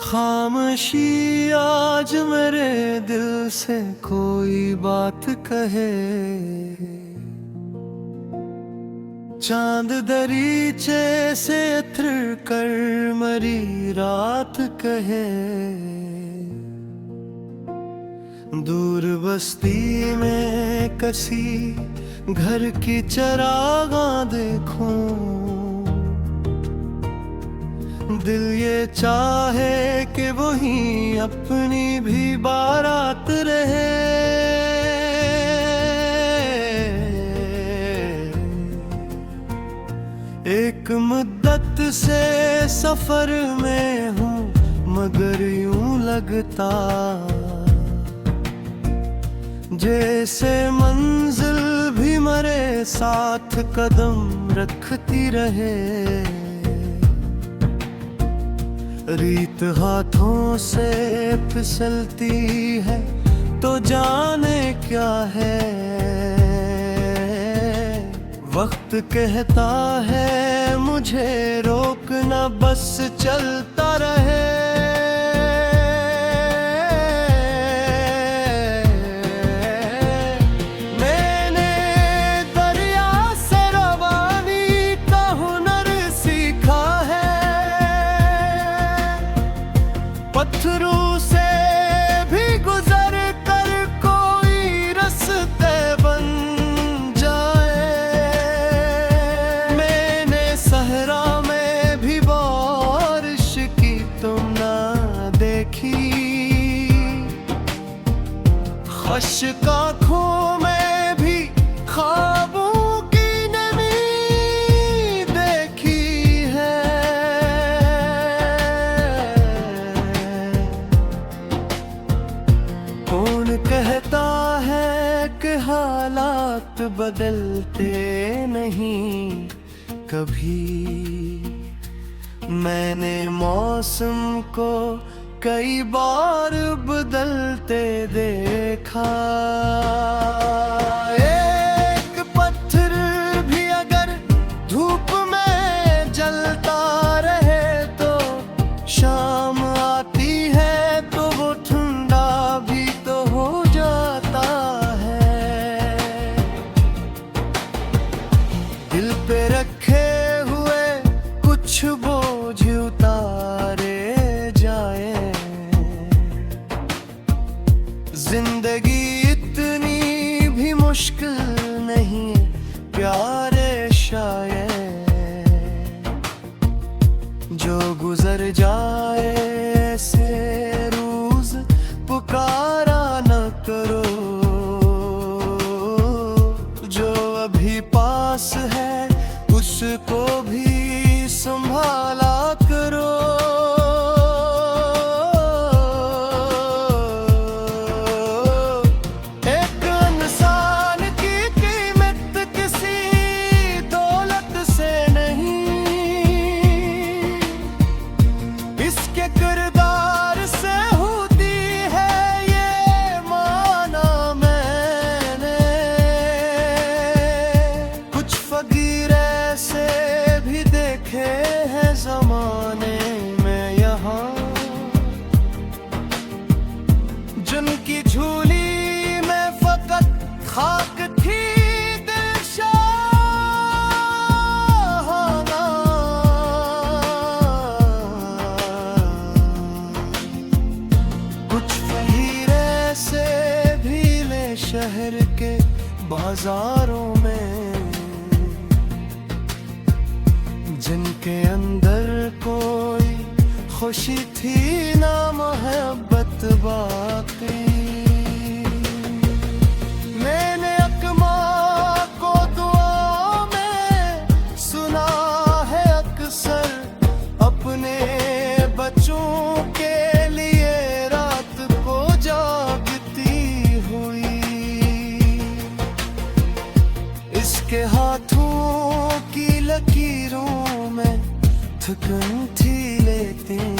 खामोशी आज मेरे दिल से कोई बात कहे, चांद दरीचे से उतर कर मरी रात कहे। दूर बस्ती में कसी घर की चरागां देखूं, दिल ये चाहे कि वहीं अपनी भी बारात रहे। एक मुद्दत से सफर में हूँ मगर यूं लगता जैसे मंजिल भी मेरे साथ कदम रखती रहे। रीत हाथों से फिसलती है तो जाने क्या है, वक्त कहता है मुझे रोकना बस चलता रहे। मैंने दरिया से रवानी का हुनर सीखा है, पत्थरों से भी गुजर कर कोई रास्ते बन जाए। मैंने सहरा में भी बारिश की तुम ना देखी, ख़ुश्क आँखों में भी ख्वाबों की नमी देखी है। कौन कहता है कि हालात बदलते नहीं कभी, मैंने मौसम को कई बार बदलते देखा। एक पत्थर भी अगर धूप में जलता रहे तो शाम आती है तो वो ठंडा भी तो हो जाता है। दिल पे रखे हुए कुछ बोझ उतारे जाए, जिंदगी इतनी भी मुश्किल नहीं प्यारे शायद, जो गुजर जाए ऐसे रोज पुकारा न करो। जो अभी पास है उसको भी संभाला करो। एक इंसान की कीमत किसी दौलत से नहीं, इसके किरदार से होती है ये माना मैंने। कुछ फकीर ऐसे भी देखे हैं जमाने में यहाँ, जिनकी झोली में फकत खाक थी दिलशाना। कुछ फकीर ऐसे भी ले शहर के बाजारों में, जिनके अंदर कोई खुशी थी ना मोहब्बत बाकी। मैंने अकमा को दुआ में सुना है अक्सर, अपने बच्चों के लिए रात को जागती हुई। इसके हाथों की लकीरों में थकन थी लेकिन,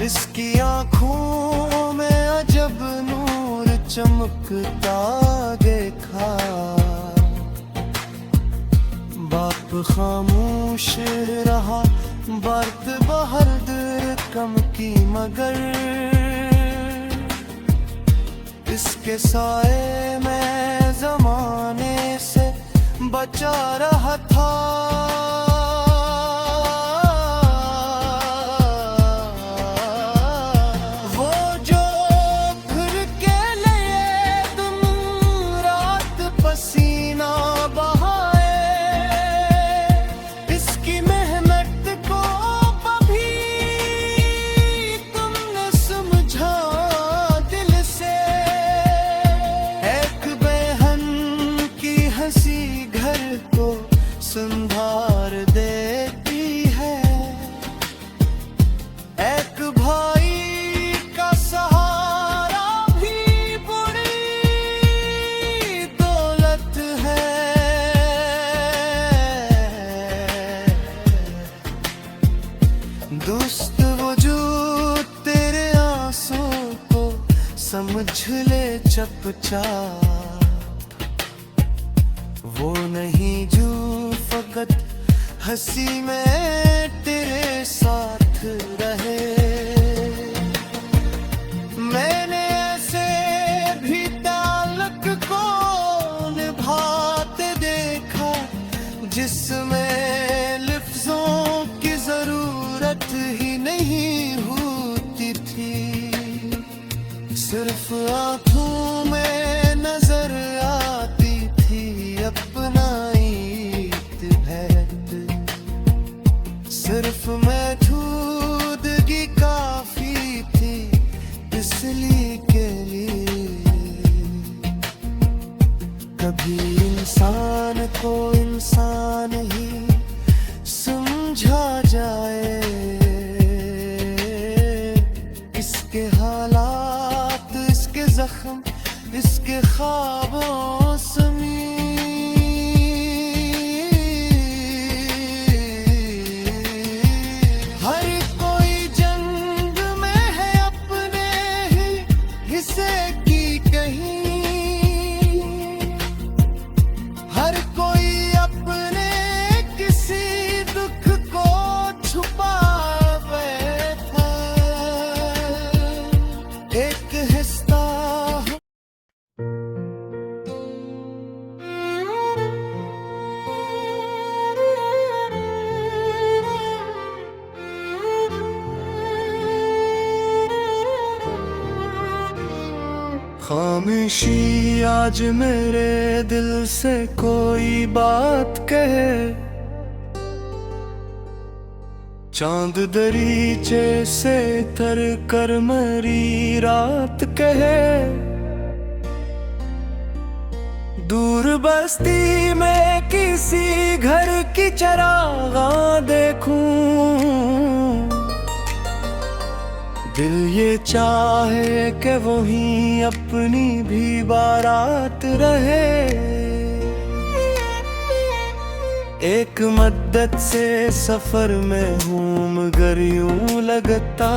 इसकी आँखों में अजब नूर चमकता देखा। बाप खामोश रहा बात बाहर दिल कम की मगर इसके साए में जमाने से बचा रहा था। वो जो फिर के लिए तुम रात पसीना बहाए, इसकी मेहनत को कभी तुमने समझा दिल से। एक बहन की हंसी घर को संभार देती है, एक भाई का सहारा भी बड़ी दौलत है। दोस्त वजूद तेरे आंसू को समझ ले चुपचाप, वो नहीं जो फकत हंसी में तेरे साथ रहे। मैंने ऐसे भी ताल्लुक को निभाते देखा जिसमें लफ्जों की जरूरत ही नहीं होती थी, सिर्फ आंखों में नजर आती थी अपनाई भेद। सिर्फ महदूदगी काफी थी इसलिए के लिए। कभी इंसान को इंसान ही समझा जाए, इसके हालात, इसके जख्म, इसके ख्वाबों समी। हर कोई जंग में है अपने ही हिस्से की कहीं, हर कोई अपने किसी दुख को छुपा बैठा। एक हिस्सा खामोशी आज मेरे दिल से कोई बात कहे, चांद दरीचे से तर कर मरी रात कहे। दूर बस्ती में किसी घर की चरागा देखूं, दिल ये चाहे कि वहीं अपनी भी बारात रहे। एक मद्दत से सफर में हूँ मगर यूं लगता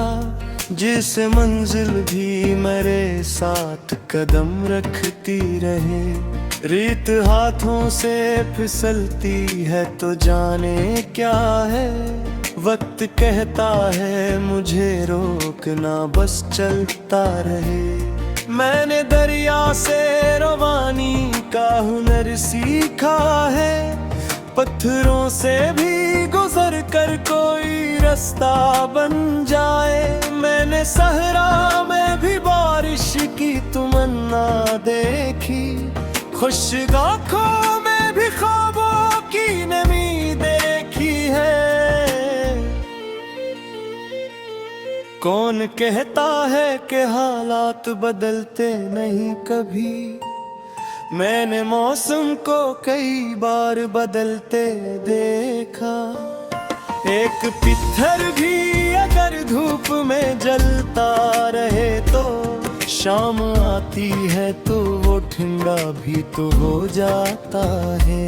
जिस मंजिल भी मेरे साथ कदम रखती रहे। रीत हाथों से फिसलती है तो जाने क्या है, वक्त कहता है मुझे रोकना बस चलता रहे। मैंने दरिया से रवानी का हुनर सीखा है, पत्थरों से भी गुजर कर कोई रास्ता बन जाए। मैंने सहरा में भी बारिश की तमन्ना देखी, खुश आँखों में भी ख्वाबों की नमी देखी है। कौन कहता है कि हालात बदलते नहीं कभी, मैंने मौसम को कई बार बदलते देखा। एक पत्थर भी अगर धूप में जलता रहे तो शाम आती है तो वो ठंडा भी तो हो जाता है।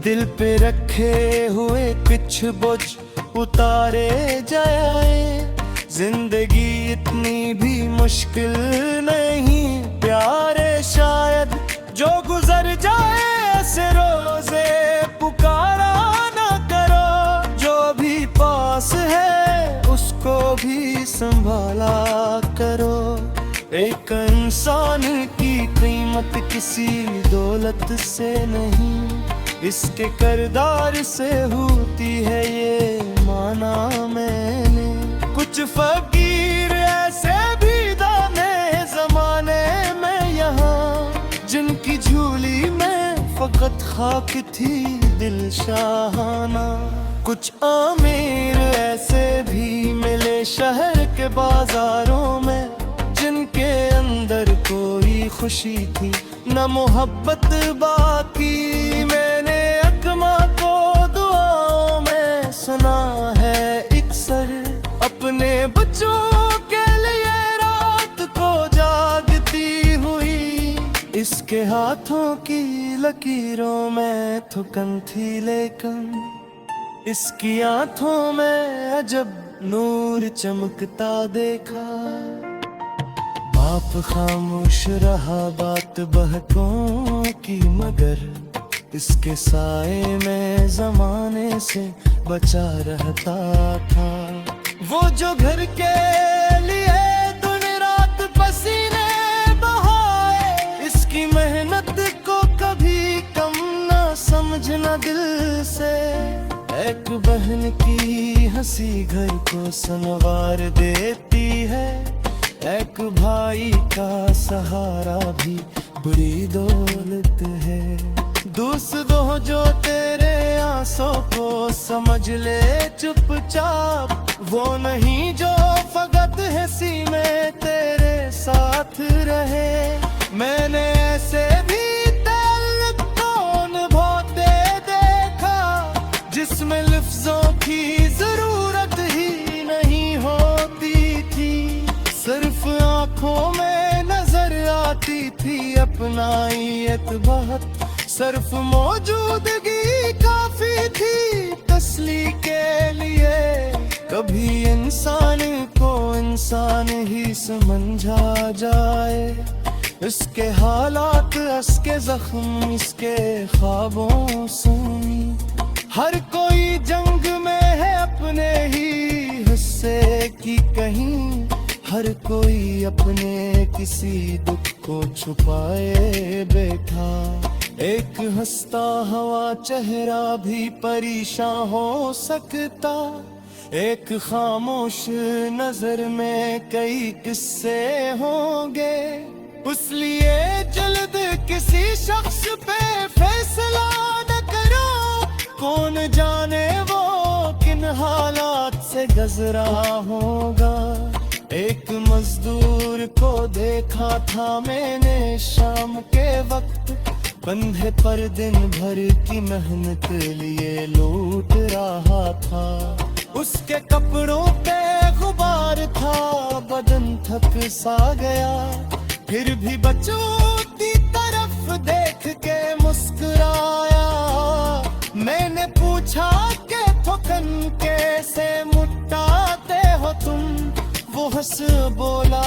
दिल पे रखे हुए कुछ बोझ उतारे जाए, जिंदगी इतनी भी मुश्किल नहीं प्यारे, शायद जो गुजर जाए ऐसे रोजे पुकारा ना करो। जो भी पास एक इंसान की कीमत किसी दौलत से नहीं, इसके किरदार से होती है ये माना मैंने। कुछ फकीर ऐसे भी दाने जमाने में यहाँ, जिनकी झूली में फकत खाक थी दिल शाहाना। कुछ आमिर ऐसे भी मिले शहर के बाजारों में, जिनके अंदर कोई खुशी थी न मोहब्बत बाकी। मैंने अकमा को दुआओं में सुना है अक्सर, अपने बच्चों के लिए रात को जागती हुई। इसके हाथों की लकीरों में थुकन थी लेकिन इसकी आंखों में अजब नूर चमकता देखा। बाप खामोश रहा बात बहकों की, मगर इसके साए में जमाने से बचा रहता था। वो जो घर के लिए दिन रात पसीने बहाए, इसकी मेहनत को कभी कम ना समझना दिल से। एक बहन की हंसी घर को संवार देती है, एक भाई का सहारा भी बड़ी दौलत है। दोस्तों जो तेरे आंसू को समझ ले चुपचाप, वो नहीं जो फकत हंसी में तेरे साथ रहे। मैंने ऐसे भी ताल्लुक निभाते देखा, जिसमें लफ्जों की जरूरत ही नहीं होती थी, सिर्फ आंखों में नजर आती थी अपनाइयत बहुत। सिर्फ मौजूदगी काफी थी तसली के लिए, कभी इंसान को इंसान ही समझा जाए। इसके हालात, इसके जख्म, इसके ख्वाबों सुनी। हर कोई जंग में है अपने ही हिस्से की कहीं, हर कोई अपने किसी दुख को छुपाए बैठा। एक हंसता हुआ चेहरा भी परेशान हो सकता, एक खामोश नजर में कई किस्से होंगे। इसलिए जल्द किसी शख्स पे फैसला न करो, कौन जाने वो किन हालात से गुजरा होगा। एक मजदूर को देखा था मैंने शाम के वक्त, कंधे पर दिन भर की मेहनत लिए लूट रहा था। उसके कपड़ों पे गुबार था, बदन थक सा गया, फिर भी बच्चों की तरफ देख के मुस्कुराया। मैंने पूछा कि थकन कैसे मुटाते हो तुम, वो हंस बोला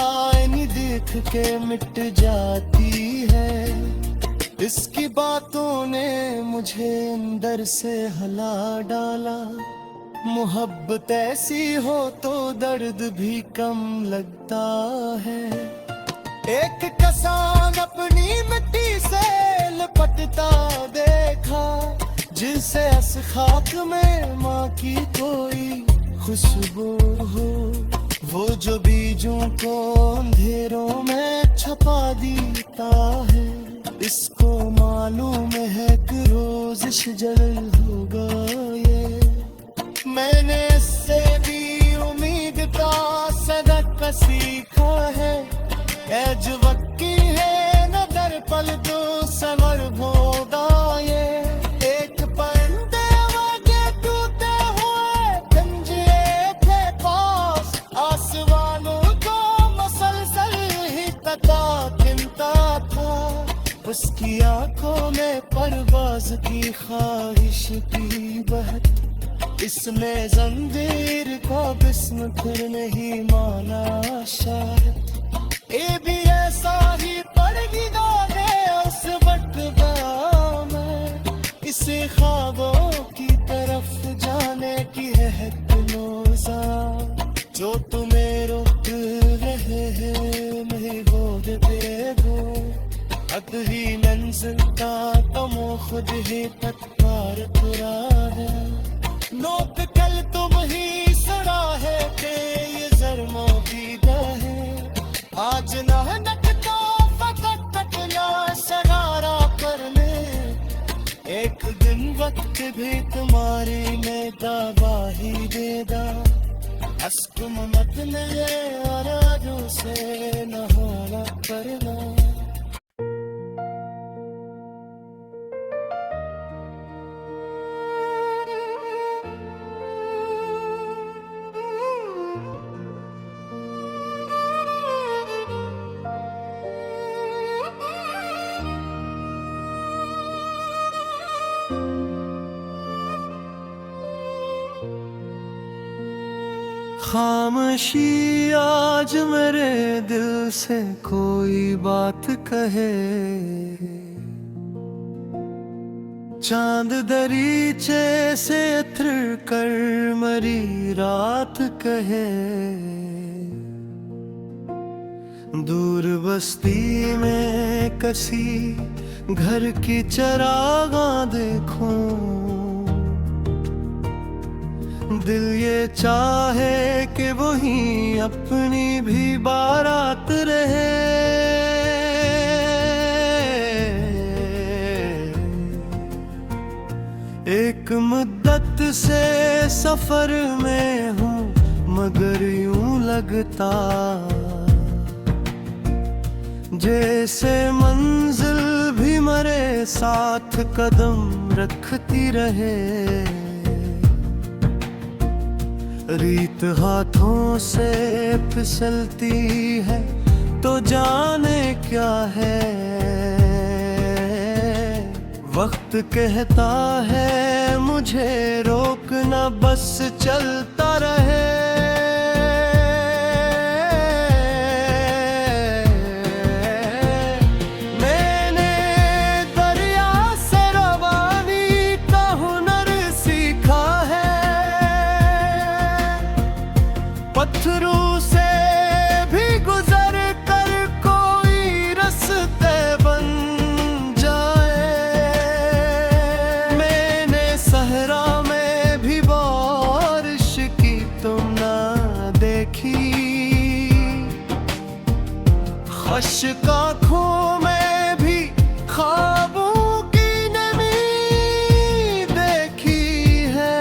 नहीं देख के मिट जाती है। इसकी बातों ने मुझे अंदर से हिला डाला, मोहब्बत ऐसी हो तो दर्द भी कम लगता है। एक किसान अपनी मिट्टी से लपटता देखा, जिसे इस खाक में माँ की कोई खुशबू हो। वो जो बीजों को अंधेरों में छपा देता है, इसको मालूम है कि रोज जल होगा ये। मैंने इससे भी उम्मीद का सबक सीखा है, एज वक्की है न दर पल दो सवर भोदा ये। एक परिंदे आगे टूटे हुए गंजे थे पास, आसमानों को मसलसल ही तता चिंता था। उसकी आंखों में परवाज की ख्वाहिश की बहत, इसने जंजीर को बिस्म फिर नहीं माना शायद। ये भी ऐसा ही पड़गी गाने उस बटवा में, इसे ख्वाबों की तरफ जाने की है दिलों सा, जो तुम्हें रोक रहे हैं मैं वो खुद ही मंजिल का तमो खुद ही पत्थर तुरा है नोक कल तुम ही सड़ा है कि ये जरमो दीदा है आज ना नकता फकत तकला सगारा कर ले एक दिन वक्त भी तुम्हारी में दावा ही देदा अस्कुम मत ले और आजू से न होला करना खामोशी आज मेरे दिल से कोई बात कहे चांद दरीचे से उतर कर मरी रात कहे दूर बस्ती में कसी घर की चरागां देखूं दिल ये चाहे कि वही अपनी भी बारात रहे एक मुद्दत से सफर में हूँ मगर यूं लगता जैसे मंजिल भी मरे साथ कदम रखती रहे रीत हाथों से फिसलती है तो जाने क्या है वक्त कहता है मुझे रोकना बस चलता रहे पत्थरों से भी गुजर कर कोई रास्ते बन जाए मैंने सहरा में भी बारिश की तुम ना देखी खश्क आँखों में भी ख्वाबों की नमी देखी है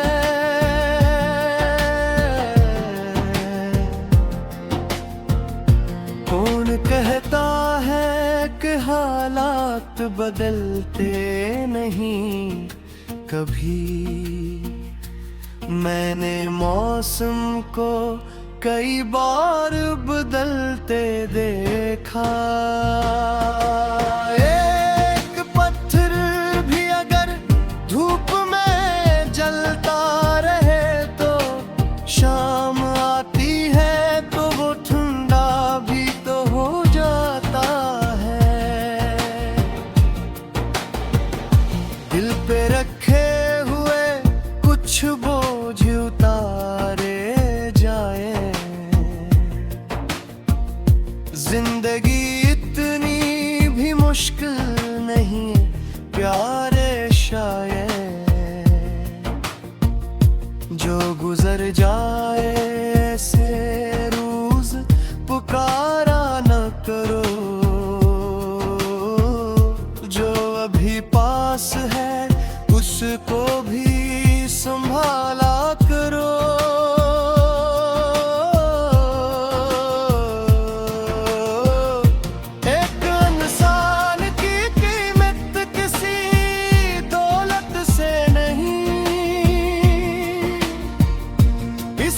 कौन कहता है कि हालात बदलते नहीं कभी मैंने मौसम को कई बार बदलते देखा एक पत्थर भी अगर धूप में जलता रहे तो शाम आती है तो वो ठंडा भी तो हो जाता है दिल पे रखे हुए कुछ बोझ उतारे जाए जिंदगी इतनी भी मुश्किल नहीं प्यारे शायद जो गुजर जाए ऐसे रोज पुकारा न करो जो अभी पास है उसको भी संभाला करो एक इंसान की कीमत किसी दौलत से नहीं इस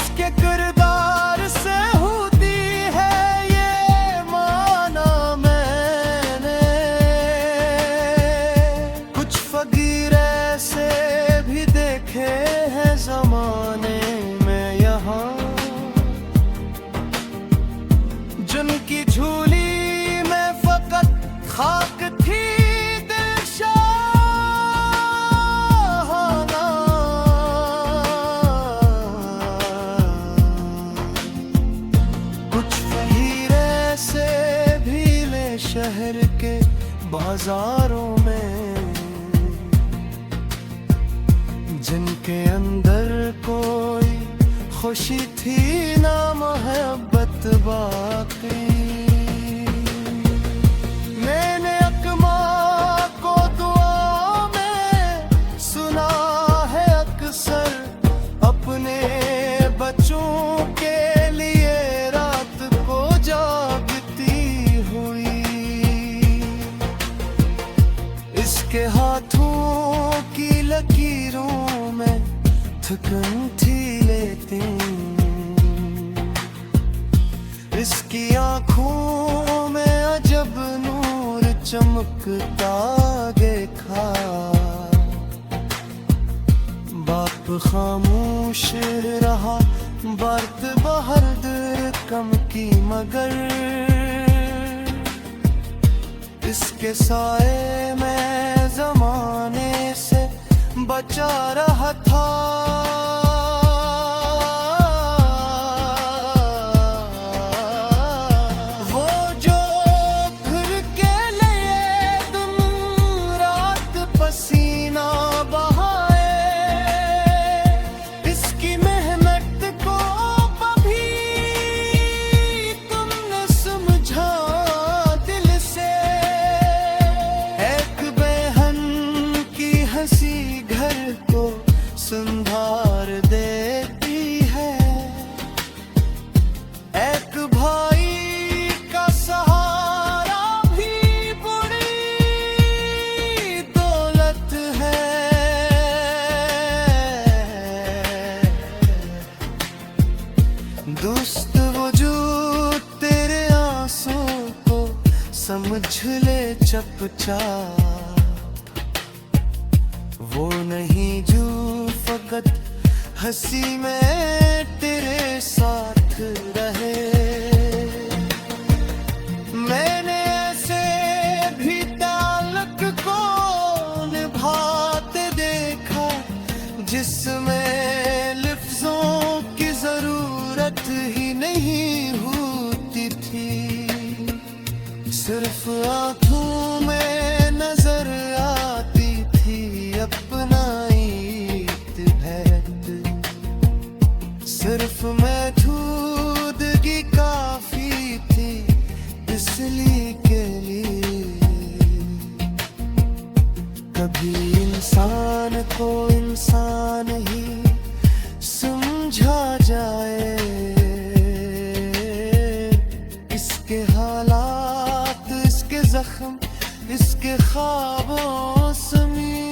बाजारों में, जिनके अंदर कोई खुशी थी ना मोहब्बत बाकी। मैंने अकमा को दुआ में सुना है अक्सर, अपने बच्चों के लिए रात को जागती हुई। इसके हाथों की लकीरों में थकन थी लेती, इसकी आंखों में अजब नूर चमकता देखा। बाप खामोश रहा, बर्त बहर दर कम की, मगर इसके साए में जमाने से बचा रहा था। वो जो घर के लिए दिन रात पसीना बहाए, इसकी मेहनत को कभी तुमने समझा दिल से। एक बहन की हंसी घर को संभार देती है, एक भाई का सहारा भी बड़ी दौलत है। दोस्त वजूद तेरे आंसू को समझ ले चुपचाप, वो नहीं जो फकत हंसी में तेरे साथ रहे। मैंने ऐसे भी ताल्लुक को निभाते देखा, जिसमें लफ्जों की जरूरत ही नहीं होती थी। सिर्फ आंखों में नजर आती थी अपनाई भेद, सिर्फ महदूदगी काफी थी इसलिए के लिए। कभी इंसान को इंसान ही समझा जाए, इसके हालात, इसके जख्म, इसके ख्वाबों समीर